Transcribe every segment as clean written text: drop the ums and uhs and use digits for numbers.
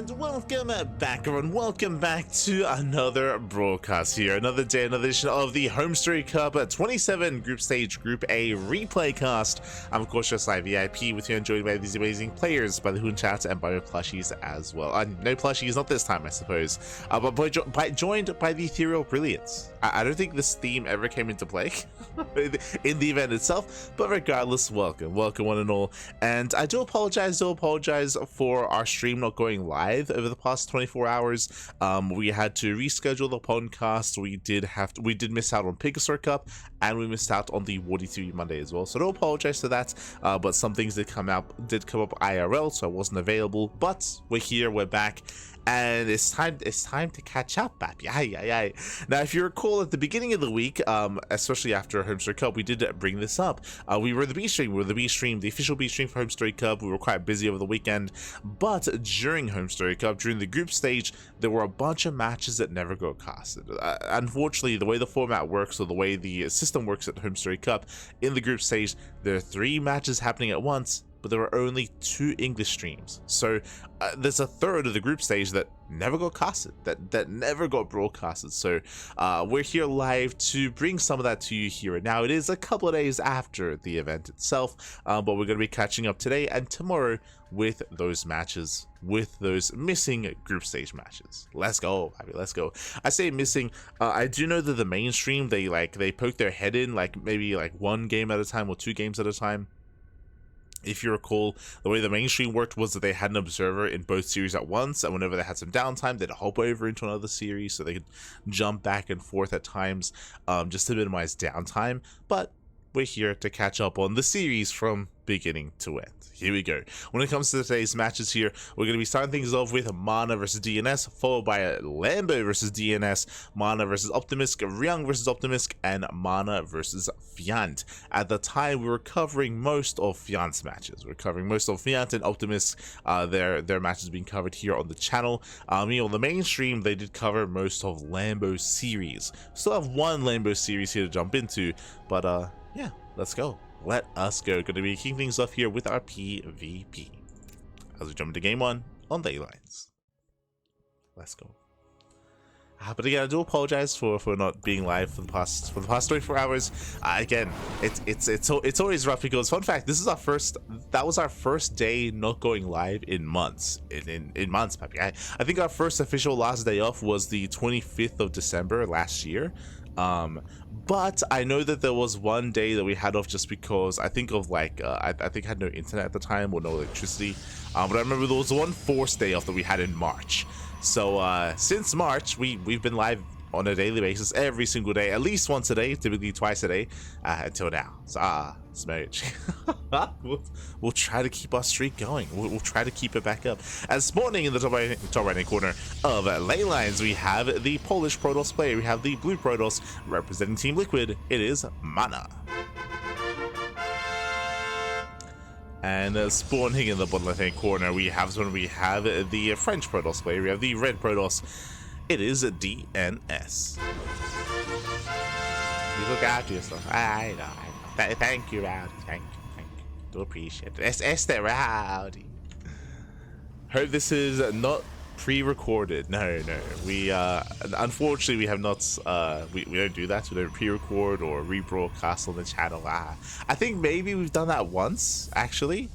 And welcome back, everyone. Welcome back to another broadcast here. Another day, another edition of the HomeStory Cup 27 Group Stage Group A replay cast. I'm, of course, just live VIP with you, enjoyed by these amazing players, by the Hoon Chat, and by your plushies as well. No plushies, not this time, I suppose. But joined by the Ethereal Brilliance. I don't think this theme ever came into play in the event itself, but regardless, welcome one and all. And I do apologize for our stream not going live over the past 24 hours. We had to reschedule the podcast. We did miss out on Pegasus Cup, and we missed out on the Wardy TV Monday as well. So don't apologize for that. But some things did come up IRL, so I wasn't available. But we're here, we're back. And it's time to catch up, baby. Aye. Now, if you recall at the beginning of the week, especially after HomeStory Cup, we did bring this up. We were the B stream. The official B stream for HomeStory Cup. We were quite busy over the weekend, but during HomeStory Cup, during the group stage, there were a bunch of matches that never got casted. Unfortunately, the way the format works, or the way the system works at HomeStory Cup, in the group stage, there are 3 matches happening at once, but there were only 2 English streams. So there's a third of the group stage that never got casted, that never got broadcasted. So we're here live to bring some of that to you here and now. It is a couple of days after the event itself, but we're going to be catching up today and tomorrow with those matches, with those missing group stage matches. Let's go, baby, let's go. I say missing, I do know that the mainstream, they poke their head in, maybe 1 game at a time or 2 games at a time. If you recall, the way the mainstream worked was that they had an observer in both series at once, and whenever they had some downtime, they'd hop over into another series so they could jump back and forth at times, just to minimize downtime. But we're here to catch up on the series from beginning to end. Here we go. When it comes to today's matches here, we're going to be starting things off with MaNa versus DnS, followed by Lambo versus DnS, MaNa versus Optimisk, Ryung versus Optimisk, and MaNa versus Fiant. At the time, we were covering most of Fiant's matches. We're covering most of Fiant and Optimisk, their matches being covered here on the channel. On the mainstream, they did cover most of Lambo's series. Still have 1 Lambo series here to jump into, but yeah, let's go. Let us go. Going to be kicking things off here with our PvP as we jump into game 1 on Daylines. Let's go. But again, I do apologize for not being live for the past 24 hours. Again, it's always rough because, fun fact, that was our first day not going live in months. In months, papi. I think our first official last day off was the 25th of December last year. But I know that there was 1 day that we had off just because I think of I think I had no internet at the time or no electricity. But I remember there was 1 forced day off that we had in March. So since March, we've been live on a daily basis every single day, at least once a day, typically twice a day, until now. So smooch. We'll try to keep our streak going. We'll try to keep it back up. As spawning in the top right hand corner of Leylines, we have the Polish Protoss player. We have the blue Protoss representing Team Liquid. It is MaNa. And spawning in the bottom left hand corner, we have the French Protoss player. We have the red Protoss. It is DnS. You look after yourself. I know. Thank you, Rowdy. Thank you. Do appreciate it. It's the Rowdy. Hope this is not pre-recorded. No. We unfortunately we have not. We don't do that. We don't pre-record or rebroadcast on the channel. I think maybe we've done that once. Actually,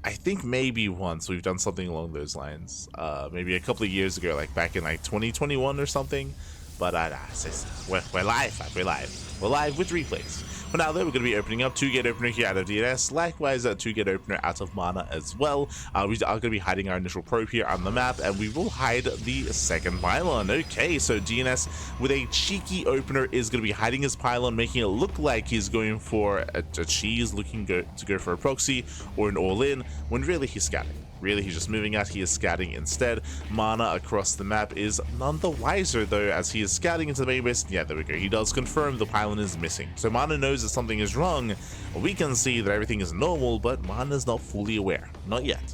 I think maybe once we've done something along those lines. Maybe a couple of years ago, back in 2021 or something. But we're live. We're live with replays. For now, though, we're going to be opening up 2-gate opener here out of DnS. Likewise, a 2-gate opener out of MaNa as well. We are going to be hiding our initial probe here on the map, and we will hide the second pylon. Okay, so DnS with a cheeky opener is going to be hiding his pylon, making it look like he's going for a cheese, looking to go for a proxy or an all-in, when really he's scouting. Really, he's just moving out. He is scouting instead. MaNa across the map is none the wiser, though, as he is scouting into the main base. Yeah, there we go. He does confirm the pylon is missing. So MaNa knows that something is wrong. We can see that everything is normal, but MaNa is not fully aware. Not yet.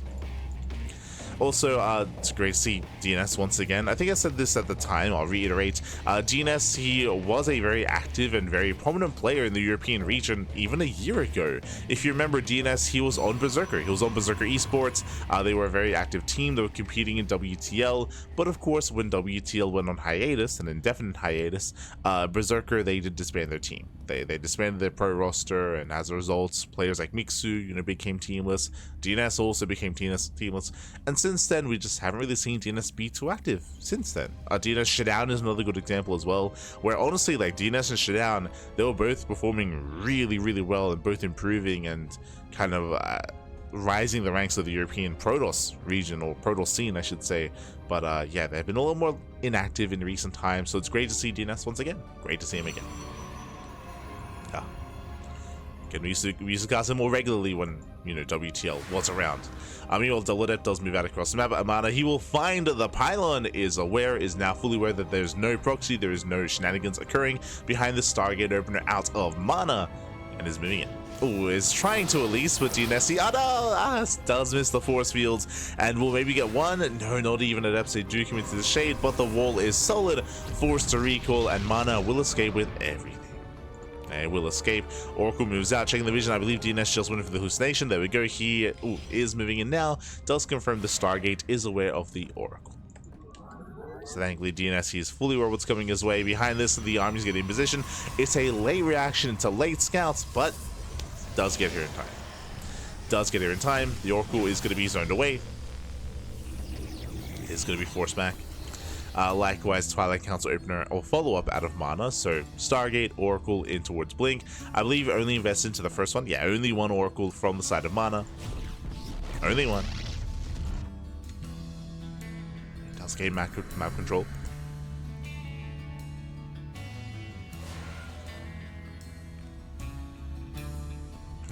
Also, it's great to see DnS once again. I think I said this at the time, I'll reiterate. DnS, he was a very active and very prominent player in the European region even a year ago. If you remember DnS, he was on Berserker. He was on Berserker Esports. They were a very active team. They were competing in WTL, but of course, when WTL went on hiatus, an indefinite hiatus, Berserker, they did disband their team. They disbanded their pro roster, and as a result, players like Mixu, became teamless. DnS also became teamless, and since then, we just haven't really seen DnS be too active since then. DnS Shutdown is another good example as well, where honestly, like DnS and Shutdown, they were both performing really, really well and both improving and kind of rising the ranks of the European Protoss region, or Protoss scene, I should say. But yeah, they've been a little more inactive in recent times, so it's great to see DnS once again. Great to see him again. Yeah. Again, we used to cast him more regularly when, WTL was around. Meanwhile, Deladet does move out across the map. MaNa, he will find the pylon, is now fully aware that there's no proxy, there is no shenanigans occurring behind the Stargate opener out of MaNa, and is moving in. Oh, is trying to at least, but DnS, does miss the force fields, and will maybe get one. No, not even at Epsi. Do come into the shade, but the wall is solid, forced to recall, and MaNa will escape with everything. And will escape. Oracle moves out, checking the vision. I believe DnS just went for the hallucination. There we go. He is moving in now. Does confirm the Stargate is aware of the Oracle. So thankfully, DnS, he is fully aware of what's coming his way. Behind this, the army's getting in position. It's a late reaction, it's a late scouts, but does get here in time. Does get here in time. The Oracle is going to be zoned away. Is going to be forced back. Likewise, Twilight Council opener or follow-up out of MaNa. So Stargate, Oracle in towards Blink. I believe only invested into the first one. Yeah, only one Oracle from the side of MaNa. Only one. Does gain map control.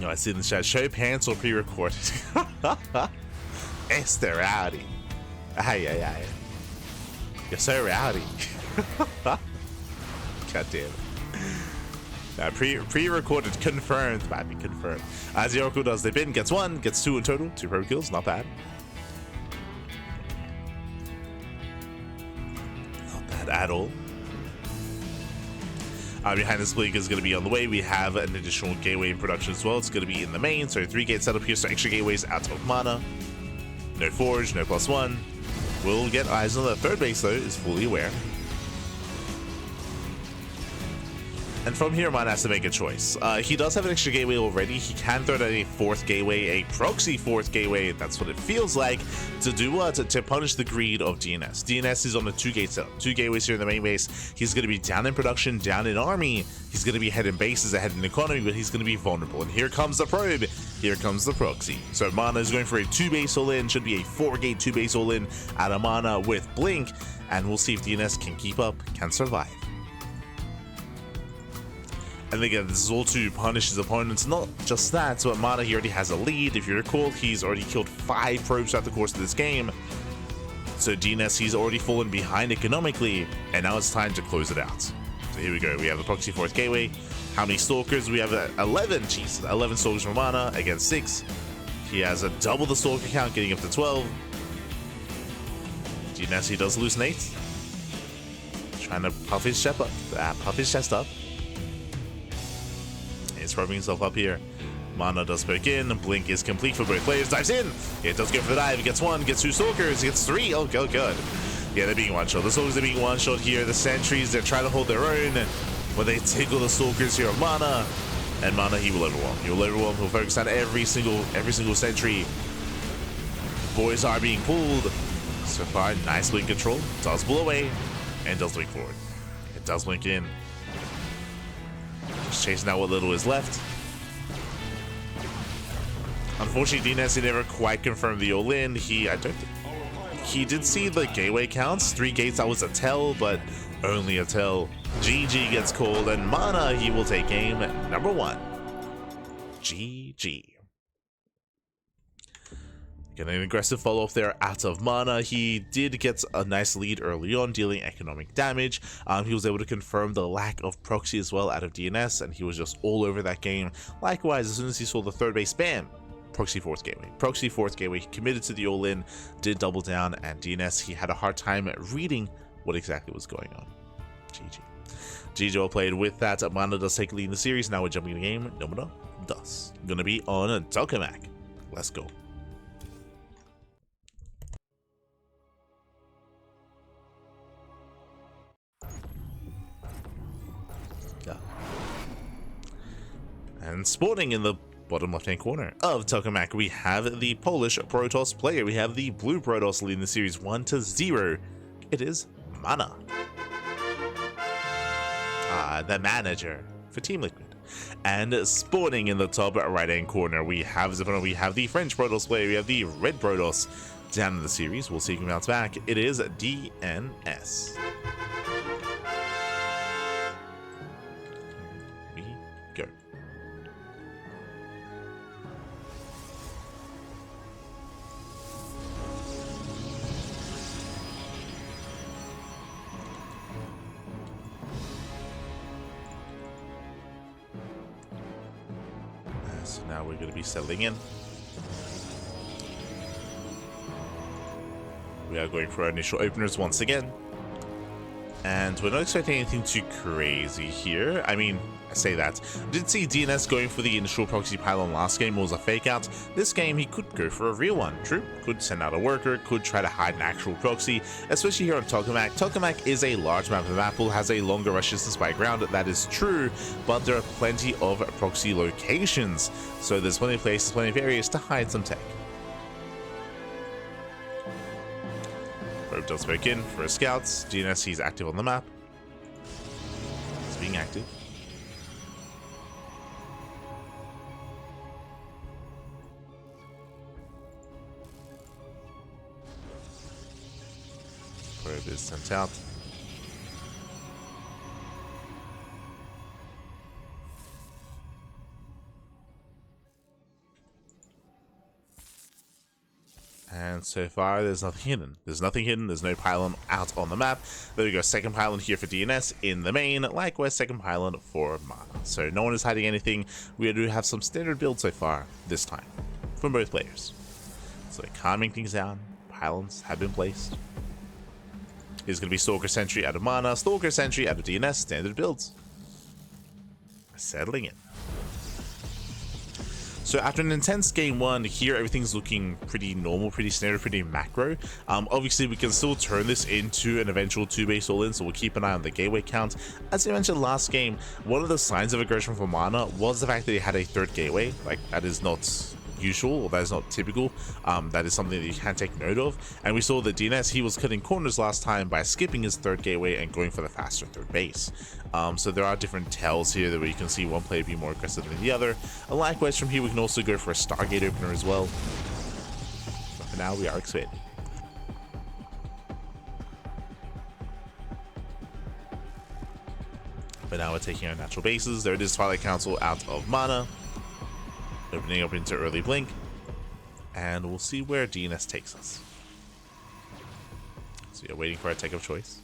I see in the chat, show pants or pre-recorded. Esther rowdy. Ay. You're so rowdy. God damn it. Pre-recorded, confirmed, baby, confirmed. As the Oracle does the bin, gets one, gets two in total, 2 pro kills, not bad. Not bad at all. Behind this Blink is going to be on the way. We have an additional gateway in production as well. It's going to be in the main, so 3 gates set up here, so extra gateways out of MaNa. No forge, no +1. Will get eyes on the third base though, is fully aware. And from here, MaNa has to make a choice. He does have an extra gateway already. He can throw down a 4th gateway, a proxy 4th gateway. That's what it feels like to do to punish the greed of DnS. DnS is on the 2 gate setup, 2 gateways here in the main base. He's going to be down in production, down in army. He's going to be ahead in bases, ahead in economy, but he's going to be vulnerable. And here comes the probe. Here comes the proxy. So MaNa is going for a 2 base all-in. Should be a 4 gate 2 base all-in out of MaNa with Blink. And we'll see if DnS can keep up, can survive. And again, this is all to punish his opponents. Not just that, so at MaNa, he already has a lead. If you recall, he's already killed 5 probes throughout the course of this game. So DnS, he's already fallen behind economically, and now it's time to close it out. So here we go. We have the proxy 4th gateway. How many stalkers? We have 11. Jeez, 11 stalkers from MaNa against 6. He has a double the stalker count, getting up to 12. DnS, he does hallucinate. Trying to puff his chest up. He's probing himself up here. MaNa does poke in. Blink is complete for both players. Dives in. It does go for the dive. He gets 1, gets 2 stalkers, gets 3. Oh, good. Yeah, they're being one-shot. The stalkers are being one-shot here. The sentries, they're trying to hold their own, but they tickle the stalkers here of MaNa. And MaNa, he will overwhelm. He'll focus on every single sentry. Boys are being pulled. So far, nice blink control. Does pull away, and does blink forward. It does blink in. Just chasing out what little is left. Unfortunately, DnS, he never quite confirmed the all-in. He did see the gateway counts. 3 gates, that was a tell, but only a tell. GG gets called, and MaNa, he will take game number 1. GG. Getting an aggressive follow-up there out of MaNa. He did get a nice lead early on, dealing economic damage. He was able to confirm the lack of proxy as well out of DnS, and he was just all over that game. Likewise, as soon as he saw the 3rd base, bam! Proxy fourth gateway. Proxy fourth gateway. He committed to the all-in, did double down, and DnS, he had a hard time reading what exactly was going on. GG. GG well played. With that, MaNa does take a lead in the series. Now we're jumping in the game. MaNa does. Gonna be on Ducklings. Let's go. Yeah. And spawning in the bottom left-hand corner of Ducklings, we have the Polish Protoss player. We have the blue Protoss leading the series 1-0. It is MaNa. The manager for Team Liquid. And spawning in the top right-hand corner, we have the French Protoss player. We have the red Protoss down in the series. We'll see if he can bounce back. It is DnS. We go. So now we're going to be settling in. We are going for our initial openers once again. And we're not expecting anything too crazy here. I mean, I say that. I did see DnS going for the initial proxy pylon last game. It was a fake out. This game, he could go for a real one. True, could send out a worker, could try to hide an actual proxy, especially here on Ducklings. Ducklings is a large map. The map pool has a longer rush distance by ground. That is true, but there are plenty of proxy locations. So there's plenty of places, plenty of areas to hide some tech. Probe does break in for his scouts. DnS, he's active on the map. He's being active. Probe is sent out. And so far, there's nothing hidden. There's nothing hidden. There's no pylon out on the map. There we go. Second pylon here for DnS in the main. Likewise, second pylon for MaNa. So no one is hiding anything. We do have some standard builds so far this time from both players. So calming things down. Pylons have been placed. Here's going to be Stalker Sentry out of MaNa. Stalker Sentry out of DnS. Standard builds. Settling in. So after an intense game one, here everything's looking pretty normal, pretty standard, pretty macro. Obviously, we can still turn this into an eventual 2-base all-in, so we'll keep an eye on the gateway count. As I mentioned last game, one of the signs of aggression from MaNa was the fact that he had a third gateway. Like, that is not usual, or that is not typical. That is something that you can take note of. And we saw that DnS, he was cutting corners last time by skipping his third gateway and going for the faster third base. So there are different tells here that we can see one player be more aggressive than the other. And likewise, from here we can also go for a Stargate opener as well. But for now, we are expanding. But now we're taking our natural bases. There it is, Twilight Council out of MaNa. Opening up into early blink, and we'll see where DnS takes us. So you're waiting for our tech of choice.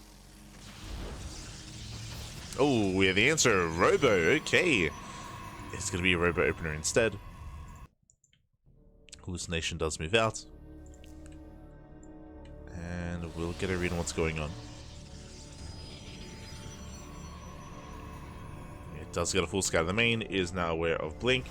Oh, we have the answer, Robo. Okay, it's gonna be a Robo opener instead. Hallucination does move out, and we'll get a read on what's going on. It does get a full scout of the main. Is now aware of blink.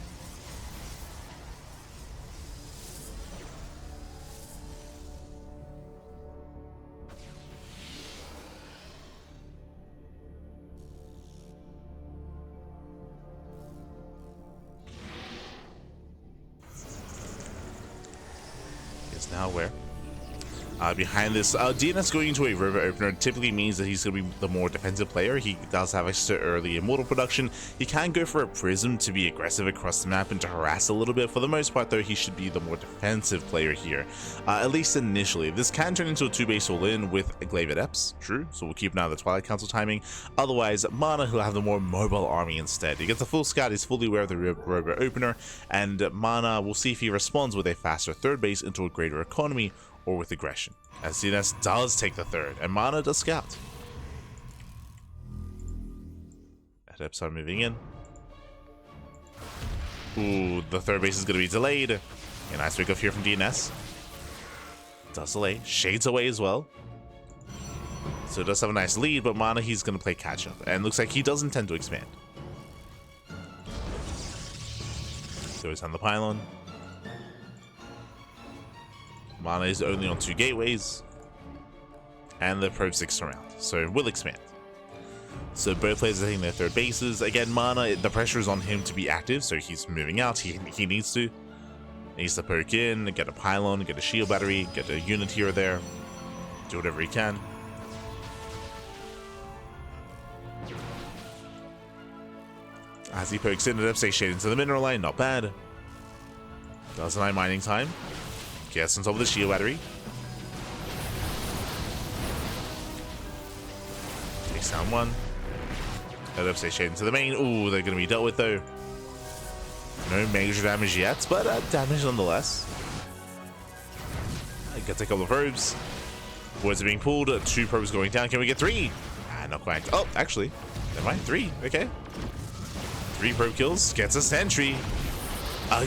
Now where? Behind this, DnS going into a river opener typically means that he's going to be the more defensive player. He does have extra early immortal production. He can go for a prism to be aggressive across the map and to harass a little bit. For the most part, though, he should be the more defensive player here, at least initially. This can turn into a 2-base all-in with a Glaive Adepts, true, so we'll keep an eye on the Twilight Council timing. Otherwise, MaNa, he'll have the more mobile army instead. He gets a full scout, he's fully aware of the river opener, and MaNa, we'll see if he responds with a faster third base into a greater economy, or with aggression, as DnS does take the third, and MaNa does scout. Adepts are moving in. Ooh, the third base is going to be delayed. A nice pick off here from DnS. Does delay. Shades away as well. So it does have a nice lead, but MaNa, he's going to play catch up. And looks like he does intend to expand. Goes on the pylon. MaNa is only on 2 gateways. And the probe 6 around. So will expand. So both players are taking their 3rd bases. Again, MaNa, the pressure is on him to be active, so he's moving out. He needs to. He needs to poke in, get a pylon, get a shield battery, get a unit here or there. Do whatever he can. As he pokes in, it up, shade into the mineral line, not bad. Does a 9 mining time. Gets on top of the shield battery. Takes down 1. That up, shade into the main. Ooh, they're going to be dealt with though. No major damage yet, but damage nonetheless. I get a couple of probes. Boards are being pulled. 2 probes going down. Can we get 3? Not quite. Oh, actually, never mind. 3. Okay. 3 probe kills. Gets a sentry.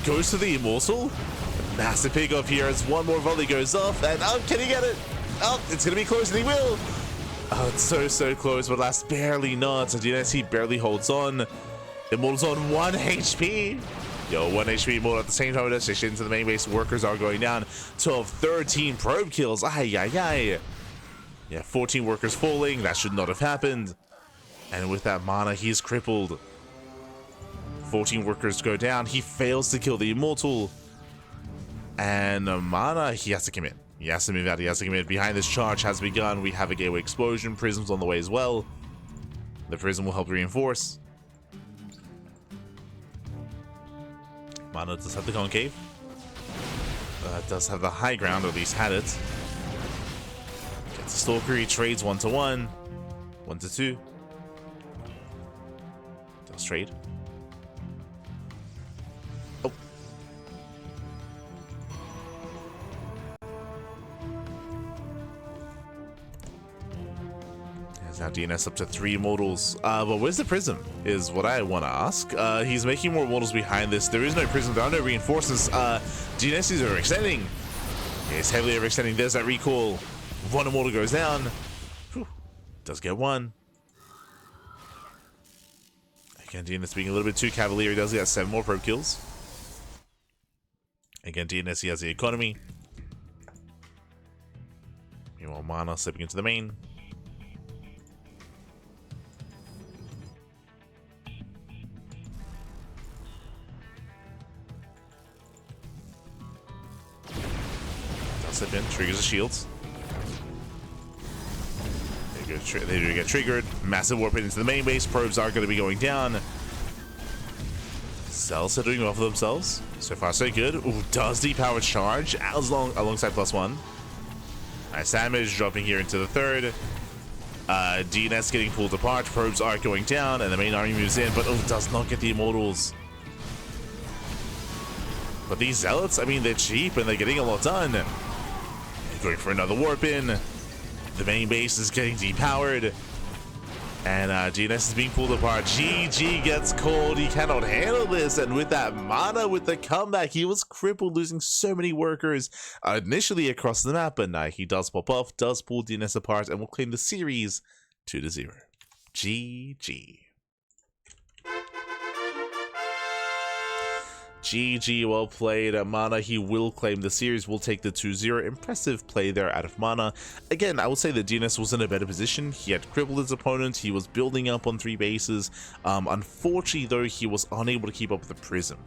Goes to the immortal. Massive pick off here as 1 more volley goes off. And can he get it? Oh, it's going to be close, and he will. Oh, it's so close, but last barely not. So DnS, he barely holds on. Immortal's on 1 HP. Yo, 1 HP Immortal at the same time. That's into the main base. Workers are going down. 13 probe kills. Ay. Yeah, 14 workers falling. That should not have happened. And with that MaNa, he's crippled. 14 workers go down. He fails to kill the Immortal. And MaNa, he has to commit. He has to move out. He has to commit. Behind this charge has begun. We have a gateway explosion. Prism's on the way as well. The Prism will help reinforce. MaNa does have the concave. Does have the high ground, or at least had it. Gets a Stalker. He trades 1-to-1. 1-to-2. Does trade. Oh. There's now DnS up to 3 mortals. But where's the Prism is what I want to ask. He's making more mortals behind this. There is no Prism. There are no reinforcements. DnS is overextending. He's heavily overextending. There's that recall. 1 immortal goes down. Whew. Does get 1. Again, DnS being a little bit too cavalier. He does get 7 more probe kills. Again, DnS, he has the economy. Meanwhile, MaNa slipping into the main. Slip in, triggers the shields. They do get triggered. Massive warp into the main base. Probes are going to be going down. Cells are doing well for themselves. So far, so good. Ooh, does depower charge alongside +1. Nice damage dropping here into the 3rd. DnS getting pulled apart. Probes are going down, and the main army moves in, but does not get the immortals. But these zealots, I mean, they're cheap and they're getting a lot done. Going for another warp in. The main base is getting depowered. And DnS is being pulled apart. GG gets called. He cannot handle this. And with that MaNa, with the comeback, he was crippled, losing so many workers initially across the map. But now he does pop off, does pull DnS apart, and will claim the series 2-0. GG. GG, well played. MaNa, he will claim the series, will take the 2-0. Impressive play there out of MaNa. Again, I would say that DnS was in a better position. He had crippled his opponent. He was building up on 3 bases. Unfortunately, though, he was unable to keep up with the Prism.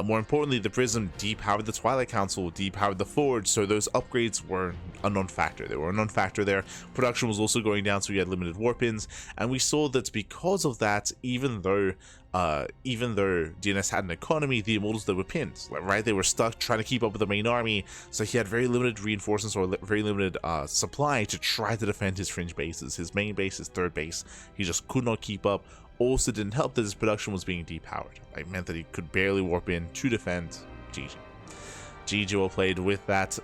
More importantly, the Prism depowered the Twilight Council, depowered the Forge, so those upgrades were a non-factor. They were a non-factor there. Production was also going down, so we had limited warp-ins. And we saw that because of that, even though DnS had an economy, the immortals that were pinned, right? They were stuck trying to keep up with the main army, so he had very limited reinforcements or very limited supply to try to defend his fringe bases. His main base, his 3rd base, he just could not keep up. Also didn't help that his production was being depowered. It meant that he could barely warp in to defend. GG. GG, well played. With that,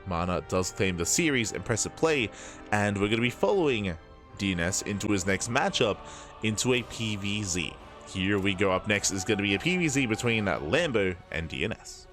MaNa does claim the series. Impressive play, and we're going to be following DnS into his next matchup, into a PvZ. Here we go. Up next is going to be a PvZ between Lambo and DnS.